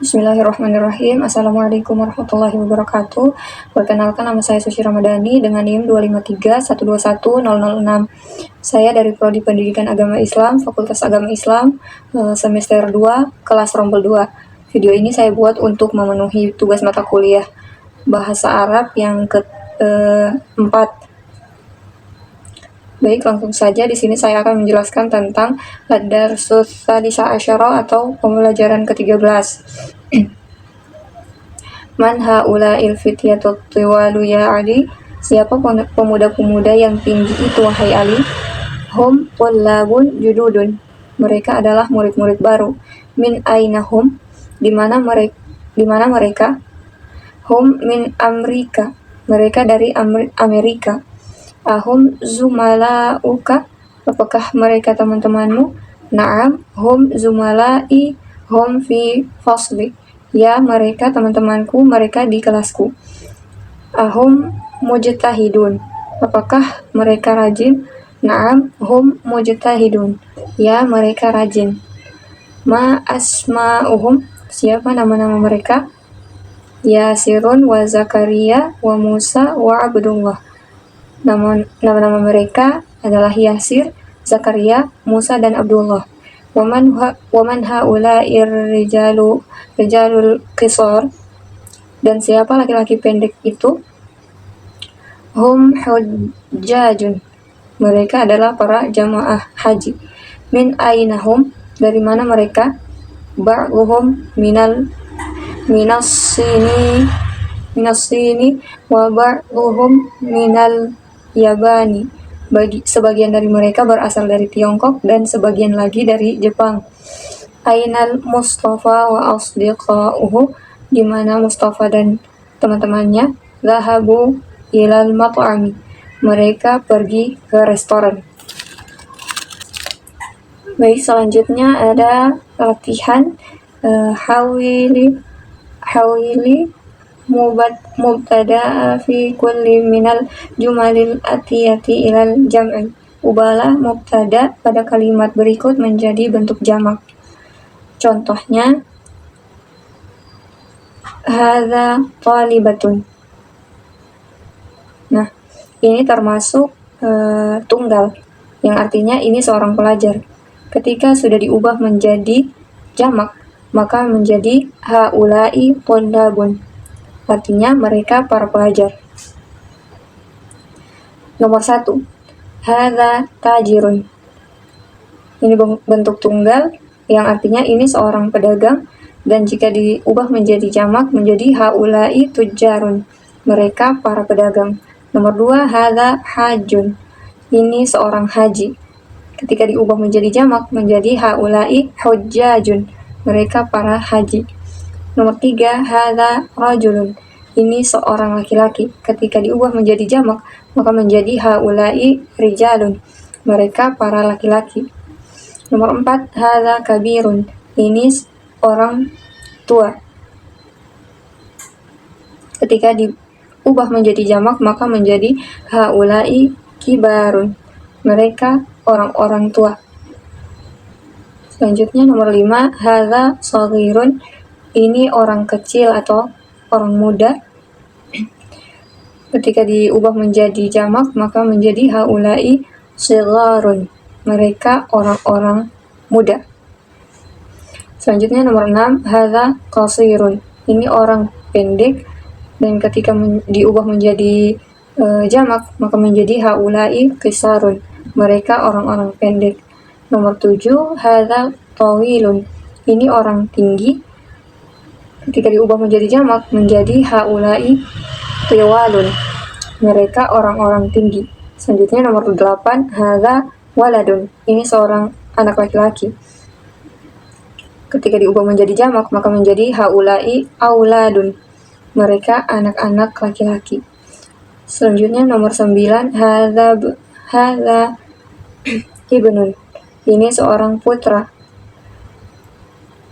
Bismillahirrahmanirrahim. Assalamualaikum warahmatullahi wabarakatuh. Perkenalkan, nama saya Suci Ramadhani dengan NIM 253121006. Saya dari Prodi Pendidikan Agama Islam, Fakultas Agama Islam, semester 2, kelas rombel 2. Video ini saya buat untuk memenuhi tugas mata kuliah Bahasa Arab yang keempat. Baik, langsung saja di sini saya akan menjelaskan tentang ad-darsus tsadisa asyara atau pembelajaran ke-13. Man haula'il fityatut tiwalu ya Ali? Siapa pemuda-pemuda yang tinggi itu, wahai Ali? Hum tullabun jududun. Mereka adalah murid-murid baru. Min ainahum? Di mana mereka? Hum min Amrika. Mereka dari Amerika. Ahum zumala'uka? Apakah mereka teman-temanmu? Na'am, hum zumalai, hum fi fasli. Ya, mereka teman-temanku, mereka di kelasku. Ahum mujtahidun. Apakah mereka rajin? Na'am, hum mujtahidun. Ya, mereka rajin. Ma asma'uhum? Siapa nama-nama mereka? Yasirun wa Zakaria wa Musa wa Abdullah. Nama-nama mereka adalah Yasir, Zakaria, Musa, dan Abdullah. Waman haula'ir rijalul qisar? Dan siapa laki-laki pendek itu? Hum hujjajun. Mereka adalah para jamaah haji. Min ainahum? Dari mana mereka? Ba'luhum minas sini wa ba'luhum minal Yabani. Sebagian dari mereka berasal dari Tiongkok dan sebagian lagi dari Jepang. Ainal Mustafa wa asdiqa'uhu? Di mana Mustafa dan teman-temannya? Zahabu ilal mat'ami. Mereka pergi ke restoran. Baik, selanjutnya ada latihan hawili mubtada fi kulli minal jumalil atiyati ilal jam'i. Ubahlah mubtada pada kalimat berikut menjadi bentuk jamak. Contohnya, hadza talibatun. Nah, ini termasuk tunggal, yang artinya ini seorang pelajar. Ketika sudah diubah menjadi jamak, maka menjadi haula'i tullabun. Artinya mereka para pelajar. Nomor 1. Hadza tajirun. Ini bentuk tunggal yang artinya ini seorang pedagang, dan jika diubah menjadi jamak menjadi haula'i tujjarun. Mereka para pedagang. Nomor 2. Hadza hajjun. Ini seorang haji. Ketika diubah menjadi jamak menjadi haula'i hujjajun. Mereka para haji. Nomor 3. Hadza rajulun. Ini seorang laki-laki. Ketika diubah menjadi jamak, maka menjadi haula'i rijalun. Mereka para laki-laki. Nomor 4. Hadza kabirun. Ini orang tua. Ketika diubah menjadi jamak, maka menjadi haula'i kibarun. Mereka orang-orang tua. Selanjutnya nomor 5. Hadza shaghirun. Ini orang kecil atau orang muda. Ketika diubah menjadi jamak, maka menjadi haula'i shigharun. Mereka orang-orang muda. Selanjutnya nomor 6. Hadza qasirun. Ini orang pendek, dan ketika diubah menjadi jamak, maka menjadi haula'i qisarun. Mereka orang-orang pendek. Nomor 7. Hadza tawilun. Ini orang tinggi. Ketika diubah menjadi jamak menjadi haula'i tiwalun. Mereka orang-orang tinggi. Selanjutnya nomor 8. Hadza waladun. Ini seorang anak laki-laki. Ketika diubah menjadi jamak maka menjadi haula'i auladun. Mereka anak-anak laki-laki. Selanjutnya nomor 9. Hadza ibnun. Ini seorang putra.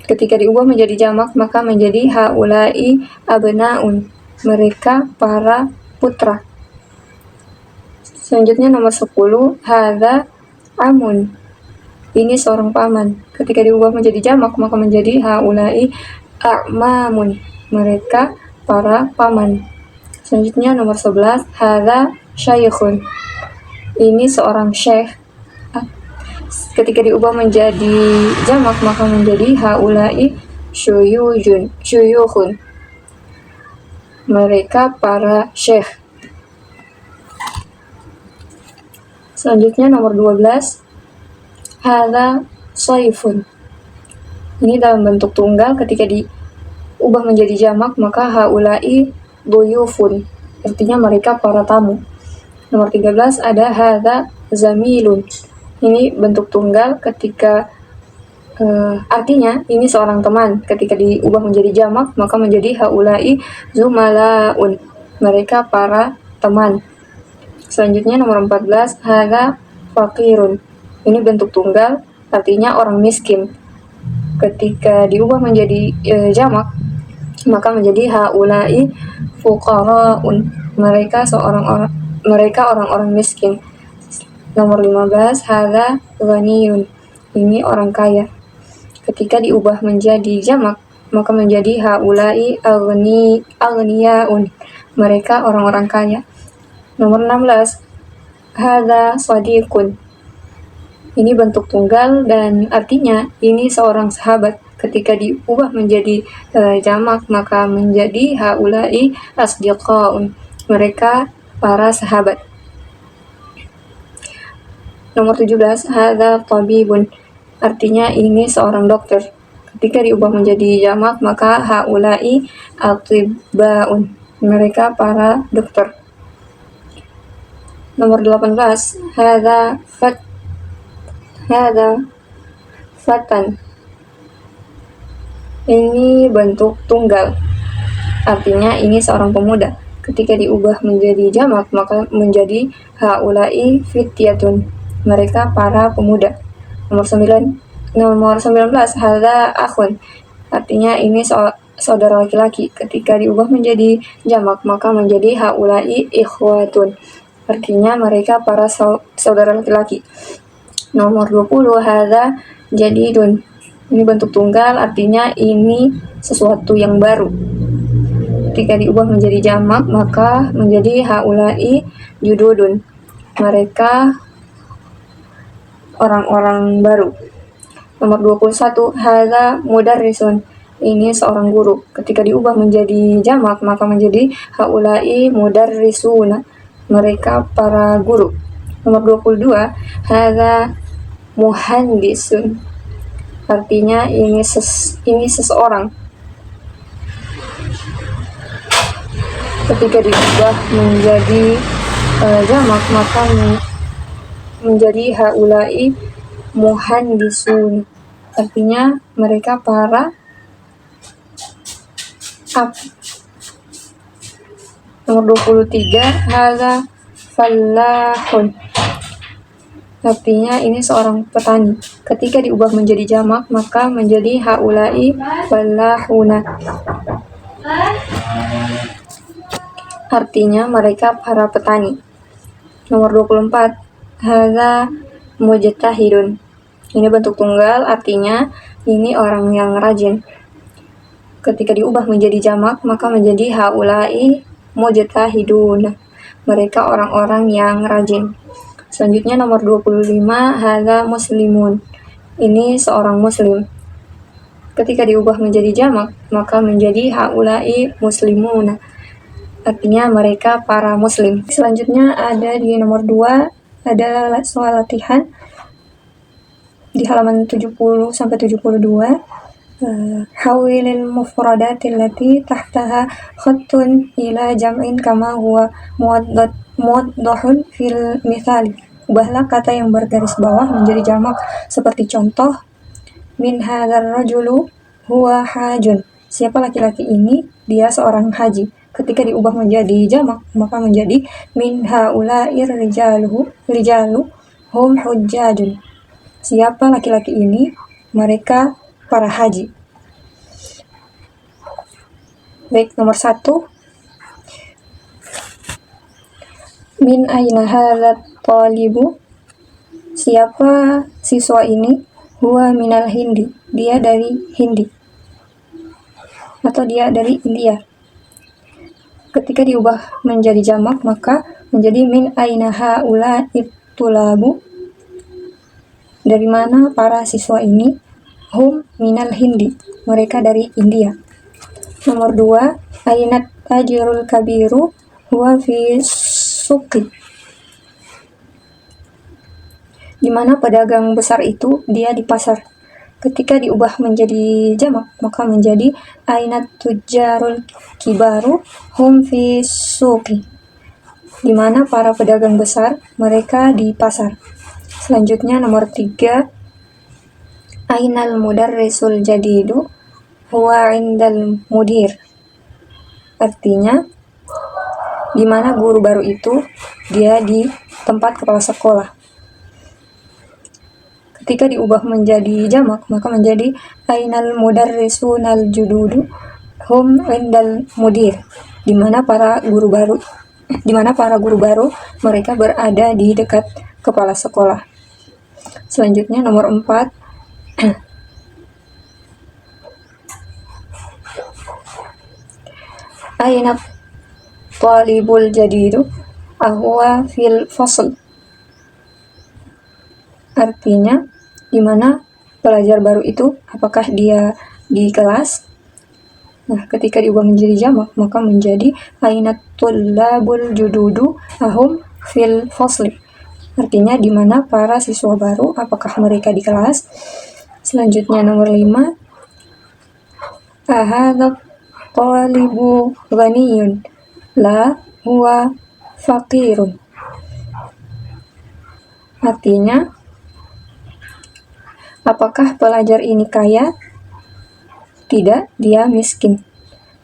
Ketika diubah menjadi jamak maka menjadi haula'i abnaun. Mereka para putra. Selanjutnya nomor 10. Hadza amun. Ini seorang paman. Ketika diubah menjadi jamak maka menjadi haula'i a'mamun, mereka para paman. Selanjutnya nomor 11, hadza syaikhun, ini seorang syekh. Ketika diubah menjadi jamak maka menjadi haulai syuyukhun, mereka para syekh. Selanjutnya nomor 12, hadza saifun, ini dalam bentuk tunggal. Ketika diubah menjadi jamak maka haulai duyufun, artinya mereka para tamu. Nomor 13 ada hadza zamilun, ini bentuk tunggal. Ketika artinya ini seorang teman. Ketika diubah menjadi jamak maka menjadi haulai zumalaun, mereka para teman. Selanjutnya nomor 14, hadza faqirun, ini bentuk tunggal, artinya orang miskin. Ketika diubah menjadi jamak maka menjadi haulai fuqaraun, mereka orang-orang miskin. Nomor 15, hadza ghaniyun, ini orang kaya. Ketika diubah menjadi jamak maka menjadi haulai aghniyaun, mereka orang-orang kaya. Nomor 16, hadza shadiqun, ini bentuk tunggal dan artinya ini seorang sahabat. Ketika diubah menjadi jamak maka menjadi haulai asdiqaun, mereka para sahabat. Nomor 17, hadza tabibun, artinya ini seorang dokter. Ketika diubah menjadi jamak maka haulai atibbaun, mereka para dokter. Nomor 18, hadza fatan, ini bentuk tunggal, artinya ini seorang pemuda. Ketika diubah menjadi jamak maka menjadi haulai fityatun, mereka para pemuda. Nomor 19, hadza akhun, artinya ini saudara laki-laki. Ketika diubah menjadi jamak maka menjadi haulai ikhwatun, artinya mereka para saudara laki-laki. Nomor 20, hadza jadidun, ini bentuk tunggal, artinya ini sesuatu yang baru. Ketika diubah menjadi jamak maka menjadi haulai jududun, mereka orang-orang baru. Nomor 21, hadza mudarrisun, ini seorang guru. Ketika diubah menjadi jamak maka menjadi haulai mudarrisuna, mereka para guru. Nomor 22, hadza muhandisun, artinya ini seseorang. Ketika diubah menjadi jamak maka menjadi haulai muhandisun, artinya mereka para Nomor 23, hadza fallahun, artinya ini seorang petani. Ketika diubah menjadi jamak maka menjadi haulai fallahuna, artinya mereka para petani. Nomor 24, hadza mujtahidun, ini bentuk tunggal, artinya ini orang yang rajin. Ketika diubah menjadi jamak maka menjadi haulai mujtahidun, mereka orang-orang yang rajin. Selanjutnya nomor 25, hadza muslimun, ini seorang muslim. Ketika diubah menjadi jamak maka menjadi haulai muslimun, artinya mereka para muslim. Selanjutnya ada di nomor 2, ada soal latihan di halaman 70 sampai 72. Hawilil mufradatil lati tahtaha khattun ila jam'in kama huwa muwaddahun fil mithali. Ubahlah kata yang bergaris bawah menjadi jamak seperti contoh. Min hadzal rajulu huwa hajun, siapa laki-laki ini? Dia seorang haji. Ketika diubah menjadi jamak maka menjadi min haula'ir rijalu hum hujjajun, siapa laki-laki ini? Mereka para haji. Baik, nomor 1, min aina hadzal talibu, siapa siswa ini? Huwa minal Hindi, dia dari Hindi. atau dia dari India. Ketika diubah menjadi jamak maka menjadi min aina haula ittulabu, dari mana para siswa ini, hum minal hindi, mereka dari India. Nomor 2, ainat tajirul kabiru huwa fi suqi, di mana pedagang besar itu dia di pasar. Ketika diubah menjadi jamak maka menjadi ainat tujarul kibaru hum fi suqi, di mana para pedagang besar mereka di pasar. Selanjutnya nomor 3, ainal mudarrisul jadidu huwa indal mudir, artinya di mana guru baru itu dia di tempat kepala sekolah. Ketika diubah menjadi jamak maka menjadi ainal mudarrisunal jududu hum indal mudir, di mana para guru baru mereka berada di dekat kepala sekolah. Selanjutnya nomor 4, ainat talibul jadidu ahwa fil fasl, artinya di mana pelajar baru itu apakah dia di kelas. Nah, ketika diubah menjadi jamak maka menjadi ainat tullabul jududu ahum fil fasli, artinya di mana para siswa baru apakah mereka di kelas. Selanjutnya nomor 5, ahadha talibu ghaniyun la huwa faqirun, artinya apakah pelajar ini kaya? Tidak, dia miskin.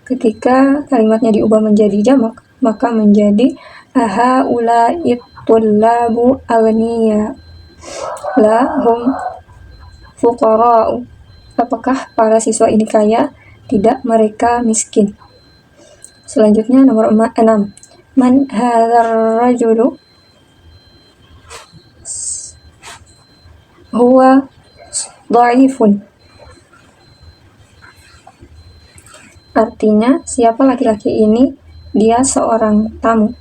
Ketika kalimatnya diubah menjadi jamak maka menjadi ahaula ittulabu aghniya la hum fuqara'u, apakah para siswa ini kaya? Tidak, mereka miskin. Selanjutnya nomor 6, man hadzal rajulu huwa dhaifun, artinya siapa laki-laki ini? Dia seorang tamu.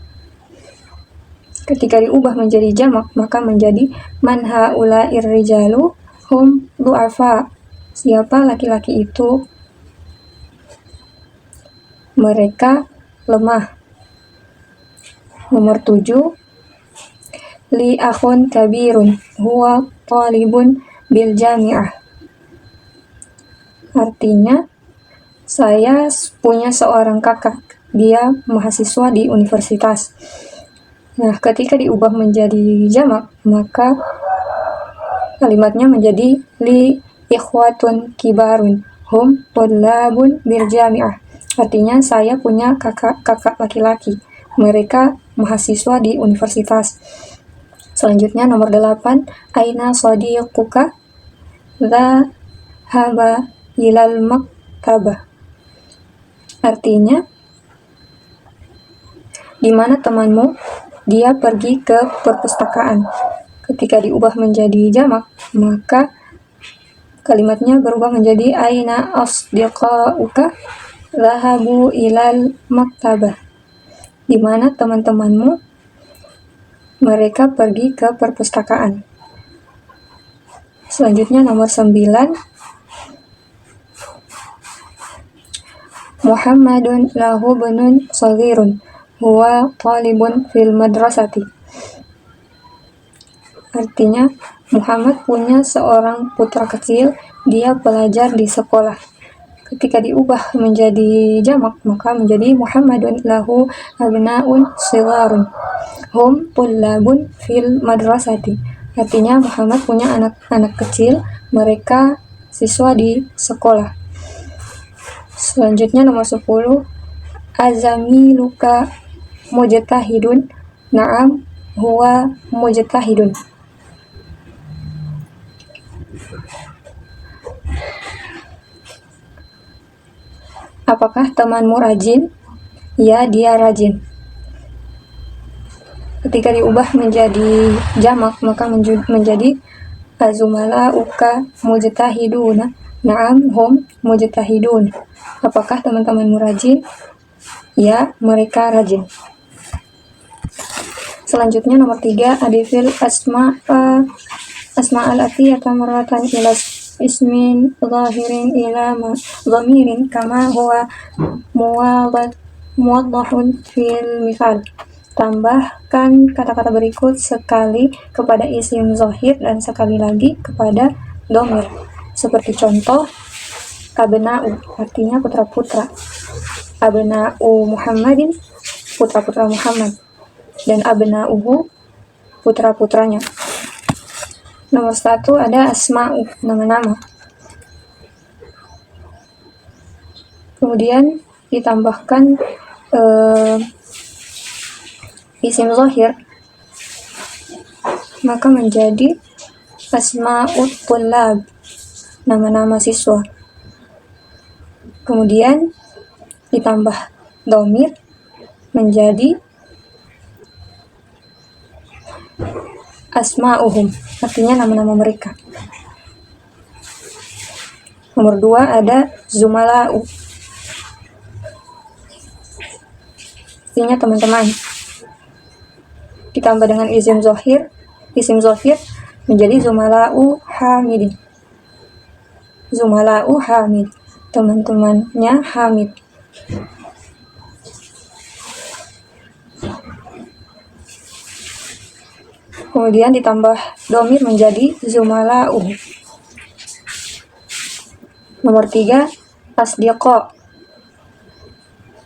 Ketika diubah menjadi jamak maka menjadi man haula'ir rijalu hum du'afa, siapa laki-laki itu? Mereka lemah. Nomor 7, li akhun kabirun huwa talibun bil jami'ah, artinya saya punya seorang kakak, dia mahasiswa di universitas. Nah, ketika diubah menjadi jamak maka kalimatnya menjadi li ikhwatun kibarun hum tullabun bil jami'ah, artinya saya punya kakak laki-laki, mereka mahasiswa di universitas. Selanjutnya nomor 8, aina sadiquka dhahaba ilal maktabah, artinya di mana temanmu? Dia pergi ke perpustakaan. Ketika diubah menjadi jamak maka kalimatnya berubah menjadi aina asdiqauka dhahabu ilal maktabah, di mana teman-temanmu? Mereka pergi ke perpustakaan. Selanjutnya nomor 9, Muhammadun lahu bunun saghirun huwa talibun fil madrasati, artinya Muhammad punya seorang putra kecil, dia pelajar di sekolah. Ketika diubah menjadi jamak maka menjadi Muhammadun lahu abnaun sigharun hum tullabun fil madrasati, artinya Muhammad punya anak-anak kecil, mereka siswa di sekolah. Selanjutnya nomor 10, azamiluka mujtahidun na'am huwa mujtahidun, apakah temanmu rajin? Ya, dia rajin. Ketika diubah menjadi jamak maka menjadi azumala uka mujtahiduna Na'am hum mujtahidun. Apakah teman-temanmu rajin? Ya, mereka rajin. Selanjutnya nomor 3, adifil asma al-atiyata marratan ila ismin zahirin ila dhamirin kama huwa muwaddahun fil misal. Tambahkan kata-kata berikut sekali kepada isim zahir dan sekali lagi kepada dhamir. Seperti contoh, abna'u artinya putra-putra. Abna'u Muhammadin, putra-putra Muhammad. Dan abna'uhu, putra-putranya. Nomor 1 ada asma'u, nama-nama. Kemudian ditambahkan isim zahir, maka menjadi asma'ut tullab, nama-nama siswa. Kemudian ditambah dhamir menjadi asma'uhum, artinya nama-nama mereka. Nomor 2 ada zumala'u, artinya teman-teman. Ditambah dengan isim zahir menjadi zumala'u hamidin. Zumala'u hamid, teman-temannya Hamid. Kemudian ditambah dhamir menjadi zumala'u. Nomor 3 asdiqa,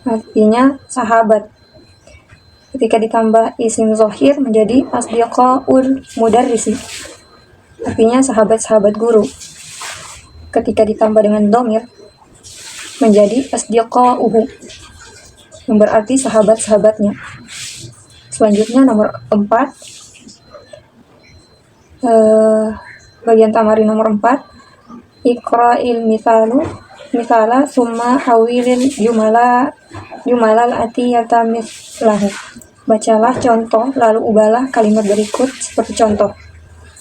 artinya sahabat. Ketika ditambah isim zahir menjadi asdiqaul mudarrisi, artinya sahabat-sahabat guru. Ketika ditambah dengan dhamir menjadi asdiqauhu, yang berarti sahabat-sahabatnya. Selanjutnya nomor 4, bagian tamarin nomor 4, iqra'il misala summa hawilil jumalal atiyata mislahu. Bacalah contoh lalu ubahlah kalimat berikut seperti contoh.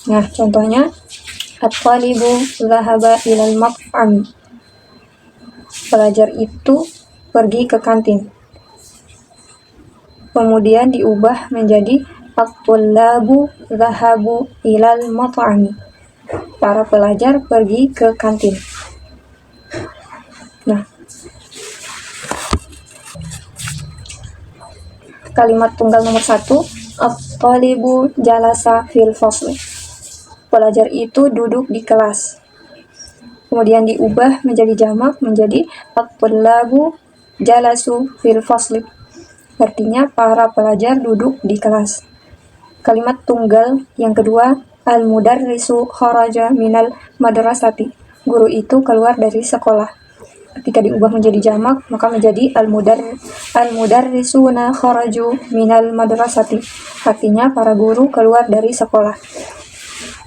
Nah, contohnya at-talibu dhahaba ilal mat'am. Pelajar itu pergi ke kantin. Kemudian diubah menjadi at-tullabu dhahabu ilal mat'ami. Para pelajar pergi ke kantin. Nah, kalimat tunggal nomor 1, at-talibu jalasa fil fasli. Pelajar itu duduk di kelas. Kemudian diubah menjadi jamak menjadi at-tullabu jalasu fil fasli. Artinya para pelajar duduk di kelas. Kalimat tunggal yang kedua, al-mudarrisu kharaja minal madrasati. Guru itu keluar dari sekolah. Ketika diubah menjadi jamak, maka menjadi al-mudarrisuna kharaju minal madrasati. Artinya para guru keluar dari sekolah.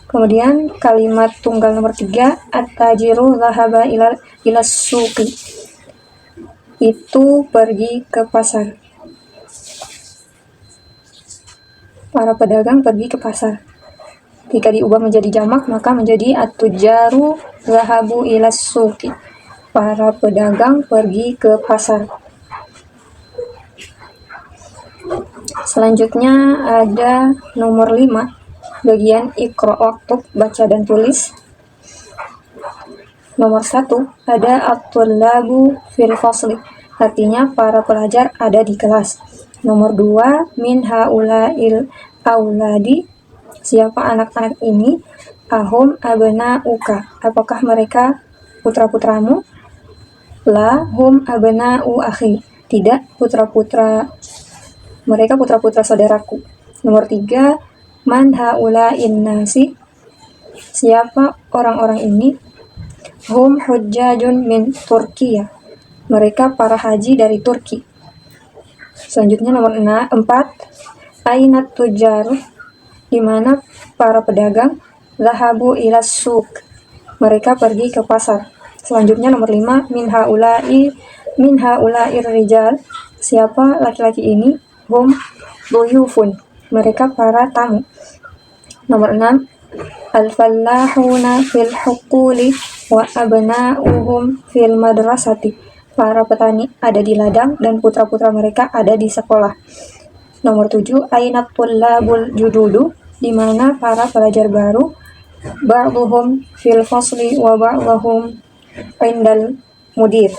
Kemudian kalimat tunggal nomor 3, at-tajiru dhahaba ilas suqi. Itu pergi ke pasar. Para pedagang pergi ke pasar. Jika diubah menjadi jamak, maka menjadi at-tujaru dhahabu ilas suqi. Para pedagang pergi ke pasar. Selanjutnya ada nomor 5, bagian iqra waktub, baca dan tulis. Nomor 1 ada at-tullabu fil fasli, artinya para pelajar ada di kelas. Nomor 2, min haula'il auladi, siapa anak-anak ini? Ahum abna'uka, apakah mereka putra-putramu? La hum abna'u akhi, tidak mereka putra-putra saudaraku. Nomor 3, man haula'in nasi, siapa orang-orang ini? Hum hujjajun min Turkiya, mereka para haji dari Turki. Selanjutnya nomor 4, ainat tujar, di mana para pedagang? Zahabu ilas suq, mereka pergi ke pasar. Selanjutnya nomor 5, min haula'ir rijal, siapa laki-laki ini? Hum duyufun, mereka para tamu. Nomor 6, Al-fallahuna fil hukuli wa abna'uhum fil madrasati. Para petani ada di ladang dan putra-putra mereka ada di sekolah. Nomor 7, ainat tullabul jududu, di mana para pelajar baru, ba'duhum fil fasli wa ba'duhum indal mudir.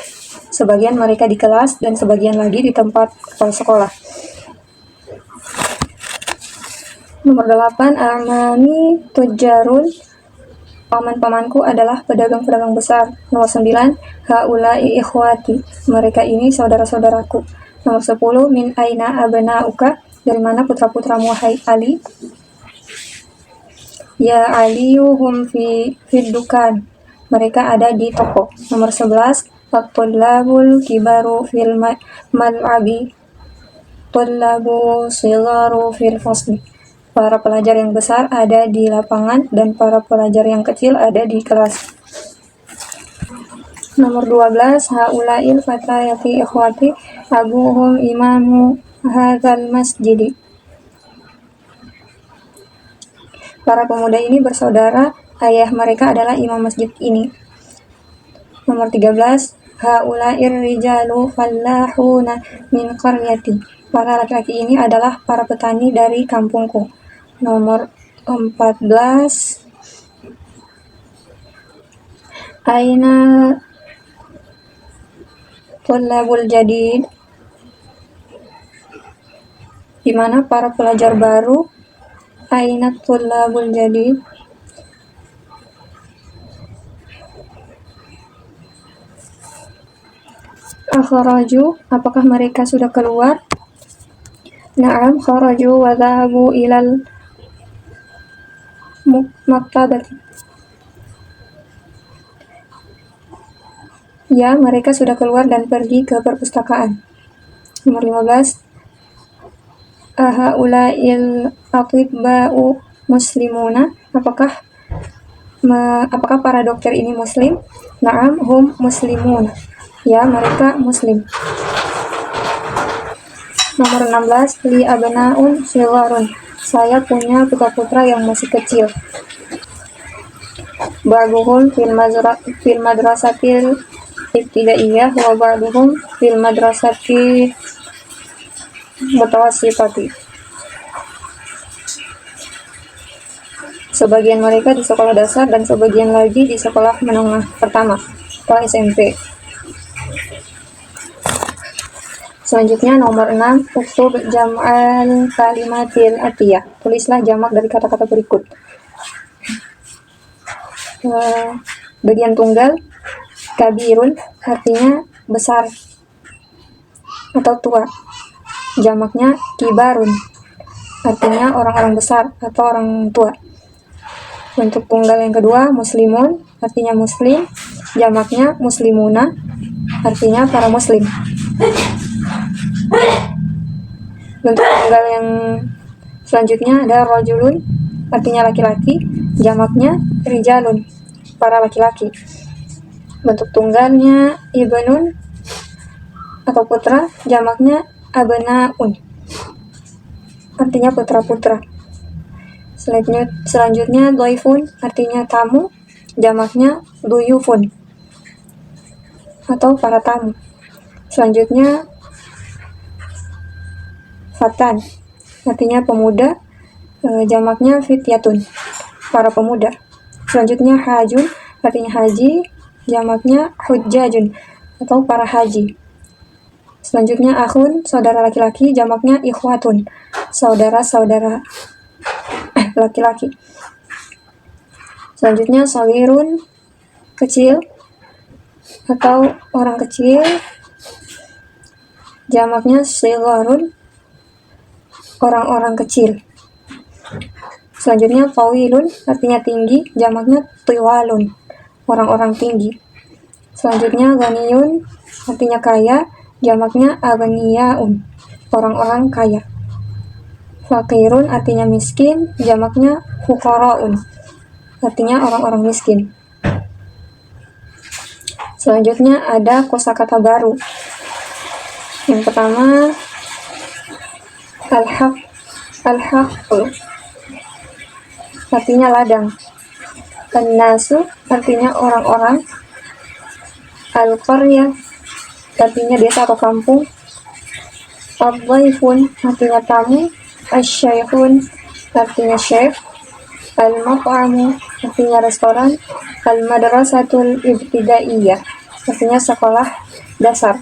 Sebagian mereka di kelas dan sebagian lagi di tempat kepala sekolah. Nomor 8, amani tujarun, paman-pamanku adalah pedagang-pedagang besar. Nomor 9, haula'i ikhwati, mereka ini saudara-saudaraku. Nomor 10, min aina abna'uka, dari mana putra-putramu hai Ali? Ya aliyuhum fid dukan, mereka ada di toko. Nomor 11, at-tullabul kibaru fil mal'abi, tullabu sigaru fil fasli, para pelajar yang besar ada di lapangan dan para pelajar yang kecil ada di kelas. Nomor 12, haula'il fatayati ikhwati abuhum imamu hadzal masjidi, para pemuda ini bersaudara, ayah mereka adalah imam masjid ini. Nomor 13, haula'ir rijalu fallahuna min qaryati, para laki-laki ini adalah para petani dari kampungku. Nomor 14, aina tullabul jadid, di mana para pelajar baru. Aina tullabul jadid, akhraju, apakah mereka sudah keluar? Na'am kharaju wa dhahabu ilal maktabati, ya mereka sudah keluar dan pergi ke perpustakaan. Nomor 15, ahaula'il atibba'u muslimuna, apakah para dokter ini muslim? Na'am hum muslimun, ya mereka muslim. Nomor 16, li abna'un sigharun, saya punya putra-putra yang masih kecil. Ba'duhum fil madrasatil ibtidaiyah wa ba'duhum fil madrasati mutawassitati, sebagian mereka di sekolah dasar dan sebagian lagi di sekolah menengah pertama atau SMP. Selanjutnya nomor 6, uktub jam'al kalimatil atiyah, tulislah jamak dari kata-kata berikut. Bagian tunggal, kabirun artinya besar atau tua, jamaknya kibarun artinya orang-orang besar atau orang tua. Bentuk tunggal yang kedua, muslimun artinya muslim, jamaknya muslimuna artinya para muslim. Bentuk tunggal yang selanjutnya ada rajulun artinya laki-laki, jamaknya rijalun para laki-laki. Bentuk tunggalnya ibnun atau putra, jamaknya abnaun artinya putra-putra. Selanjutnya dhaifun artinya tamu, jamaknya duyufun atau para tamu. Selanjutnya fatan artinya pemuda, jamaknya fityatun para pemuda. Selanjutnya hajun artinya haji, jamaknya hujjajun atau para haji. Selanjutnya akhun, saudara laki-laki, jamaknya ikhwatun, saudara-saudara laki-laki. Selanjutnya shagirun, kecil atau orang kecil, jamaknya shigharun, orang-orang kecil. Selanjutnya tawilun artinya tinggi, jamaknya tiwalun, orang-orang tinggi. Selanjutnya ghaniyun artinya kaya, jamaknya aghniyaun, orang-orang kaya. Fakirun artinya miskin, jamaknya fuqaraun, artinya orang-orang miskin. Selanjutnya ada kosakata baru. Yang pertama al-haq, artinya ladang. An-nasu artinya orang-orang. Al-qaryah artinya desa atau kampung. Ad-dhaifun artinya tamu. Asy-syaikhun artinya syekh. Al-mat'amu artinya restoran. Al-madrasatul ibtidaiyah artinya sekolah dasar.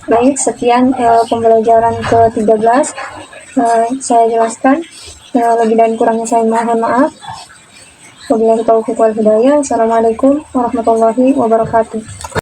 Baik, sekian pembelajaran ke-13 saya jelaskan. Lebih dan kurangnya saya mohon maaf. Wabillahi taufiq wal hidayah. Assalamualaikum warahmatullahi wabarakatuh.